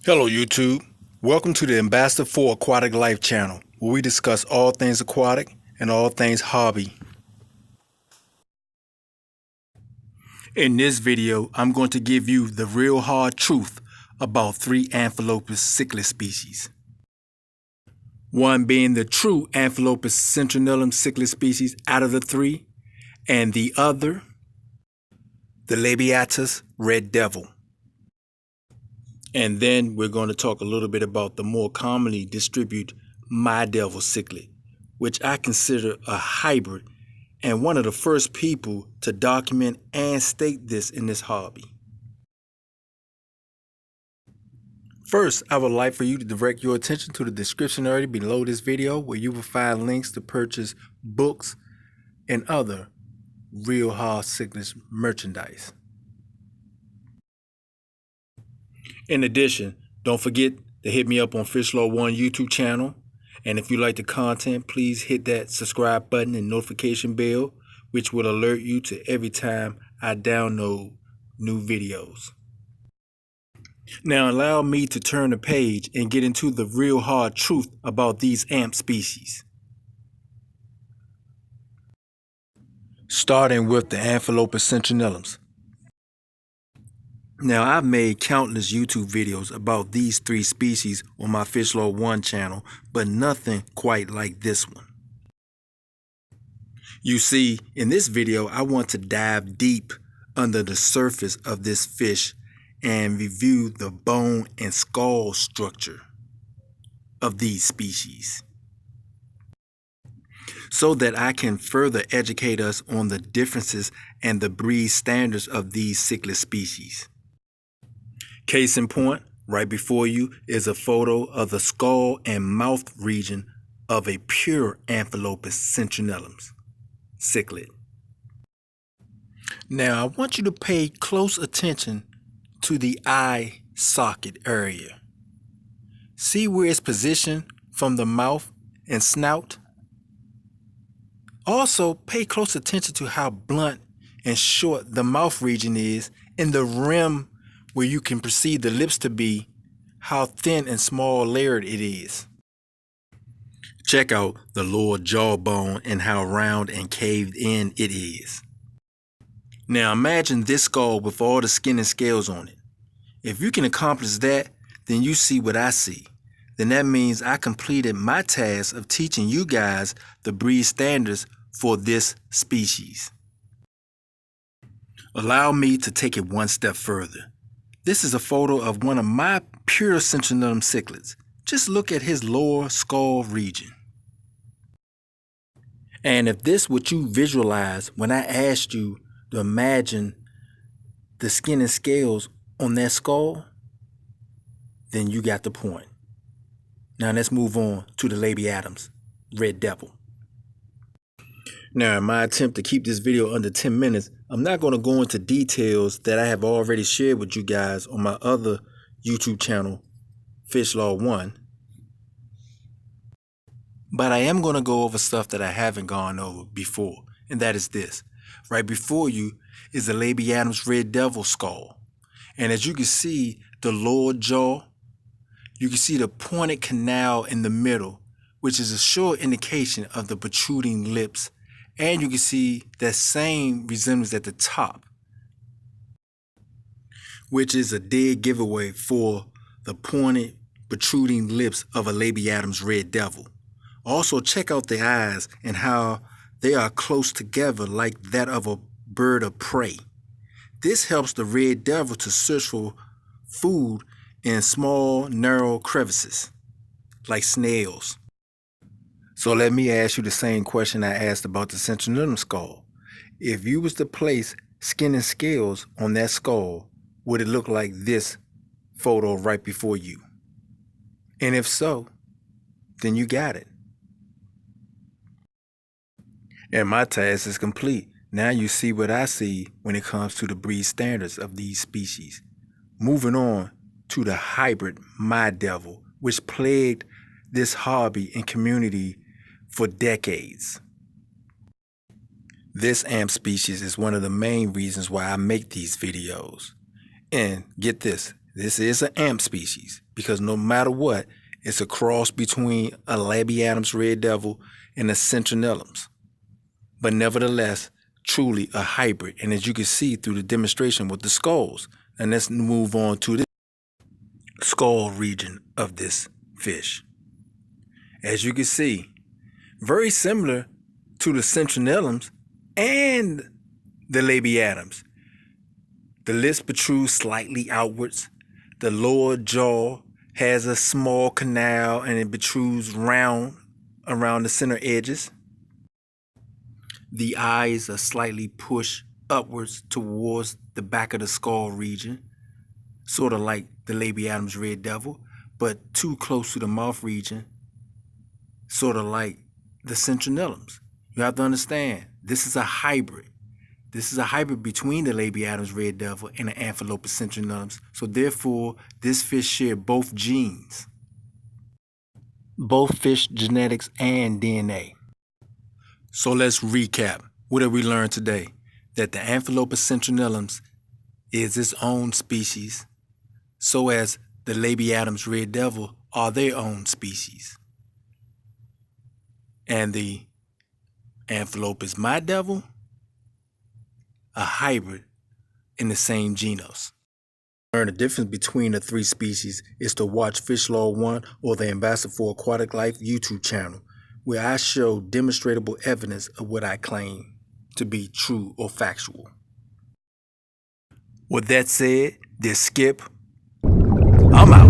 Hello YouTube, welcome to the Ambassador for Aquatic Life channel, where we discuss all things aquatic and all things hobby. In this video, I'm going to give you the real hard truth about 3 Amphilophus cichlid species. One being the true Amphilophus citronellum cichlid species out of the 3, and the other, the Labiatus red devil. And then we're going to talk a little bit about the more commonly distributed my devil cichlid, which I consider a hybrid and one of the first people to document and state this in this hobby. First, I would like for you to direct your attention to the description area below this video, where you will find links to purchase books and other real hard cichlid merchandise. In addition, don't forget to hit me up on FishLaw1 YouTube channel. And if you like the content, please hit that subscribe button and notification bell, which will alert you to every time I download new videos. Now allow me to turn the page and get into the real hard truth about these amp species. Starting with the Amphilophus citronellums. Now, I've made countless YouTube videos about these 3 species on my FishLaw1 channel, but nothing quite like this one. You see, in this video, I want to dive deep under the surface of this fish and review the bone and skull structure of these species, so that I can further educate us on the differences and the breed standards of these cichlid species. Case in point, right before you is a photo of the skull and mouth region of a pure Amphilophus citronellum cichlid. Now, I want you to pay close attention to the eye socket area. See where it's positioned from the mouth and snout? Also, pay close attention to how blunt and short the mouth region is, and the rim where you can perceive the lips to be, how thin and small layered it is. Check out the lower jawbone and how round and caved in it is. Now imagine this skull with all the skin and scales on it. If you can accomplish that, then you see what I see. Then that means I completed my task of teaching you guys the breed standards for this species. Allow me to take it one step further. This is a photo of one of my pure citronellum cichlids. Just look at his lower skull region. And if this what you visualize when I asked you to imagine the skin and scales on that skull, then you got the point. Now let's move on to the Labiatus red devil. Now, in my attempt to keep this video under 10 minutes, I'm not going to go into details that I have already shared with you guys on my other YouTube channel, FishLaw1. But I am going to go over stuff that I haven't gone over before, and that is this. Right before you is the Labiatus red devil skull. And as you can see, the lower jaw, you can see the pointed canal in the middle, which is a sure indication of the protruding lips. And you can see that same resemblance at the top, which is a dead giveaway for the pointed, protruding lips of a Labiatus red devil. Also, check out the eyes and how they are close together like that of a bird of prey. This helps the red devil to search for food in small, narrow crevices, like snails. So let me ask you the same question I asked about the citronellum skull. If you was to place skin and scales on that skull, would it look like this photo right before you? And if so, then you got it. And my task is complete. Now you see what I see when it comes to the breed standards of these species. Moving on to the hybrid my devil, which plagued this hobby and community for decades. This amp species is one of the main reasons why I make these videos. And get this is an amp species. because no matter what, it's a cross between a labiatum's red devil and a citronellums. But nevertheless, truly a hybrid. And as you can see through the demonstration with the skulls, and let's move on to the skull region of this fish. As you can see, very similar to the citronellums and the labiatums. The lips protrude slightly outwards. The lower jaw has a small canal and it protrudes round around the center edges. The eyes are slightly pushed upwards towards the back of the skull region, sort of like the labiatum's red devil, but too close to the mouth region, sort of like the citronellums. You have to understand, this is a hybrid. This is a hybrid between the labiatum's red devil and the Amphilophus citronellums. So therefore, this fish share both genes, both fish genetics and DNA. So let's recap. What did we learn today? That the Amphilophus citronellums is its own species, so as the labiatum's red devil are their own species. And the Amphilophus my devil, a hybrid in the same genus. Learn the difference between the three species is to watch Fish Law 1 or the Ambassador for Aquatic Life YouTube channel, where I show demonstrable evidence of what I claim to be true or factual. With that said, this Skip, I'm out.